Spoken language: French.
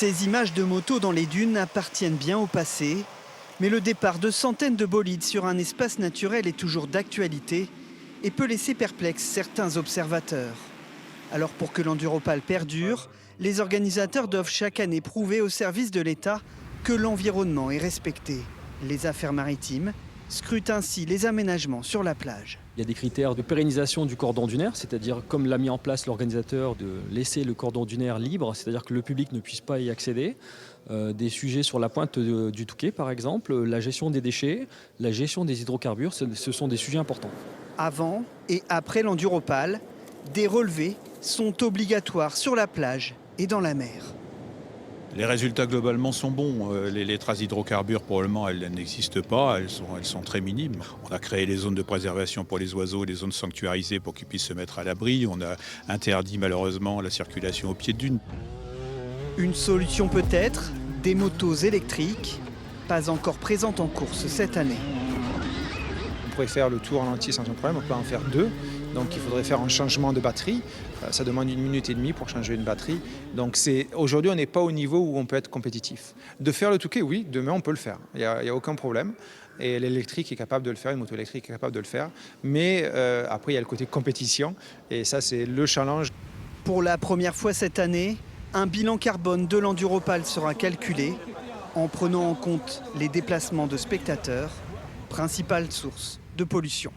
Ces images de motos dans les dunes appartiennent bien au passé, mais le départ de centaines de bolides sur un espace naturel est toujours d'actualité et peut laisser perplexes certains observateurs. Alors pour que l'Enduropal perdure, les organisateurs doivent chaque année prouver au service de l'État que l'environnement est respecté. Les affaires maritimes scrutent ainsi les aménagements sur la plage. Il y a des critères de pérennisation du cordon dunaire, c'est-à-dire comme l'a mis en place l'organisateur de laisser le cordon dunaire libre, c'est-à-dire que le public ne puisse pas y accéder. Des sujets sur la pointe du Touquet par exemple, la gestion des déchets, la gestion des hydrocarbures, ce sont des sujets importants. Avant et après l'Enduropal, des relevés sont obligatoires sur la plage et dans la mer. Les résultats globalement sont bons. Les traces d'hydrocarbures, probablement, elles n'existent pas. Elles sont très minimes. On a créé les zones de préservation pour les oiseaux, les zones sanctuarisées pour qu'ils puissent se mettre à l'abri. On a interdit malheureusement la circulation au pied de dune. Une solution peut-être, des motos électriques, pas encore présentes en course cette année. On pourrait faire le tour en entier sans problème, on peut en faire 2. Donc il faudrait faire un changement de batterie. Ça demande 1 minute et demie pour changer une batterie. Donc aujourd'hui, on n'est pas au niveau où on peut être compétitif. De faire le Touquet, oui, demain on peut le faire. Il n'y a aucun problème. Et l'électrique est capable de le faire, une moto électrique est capable de le faire. Mais après, il y a le côté compétition. Et ça, c'est le challenge. Pour la première fois cette année, un bilan carbone de l'Enduropal sera calculé en prenant en compte les déplacements de spectateurs, principale source de pollution.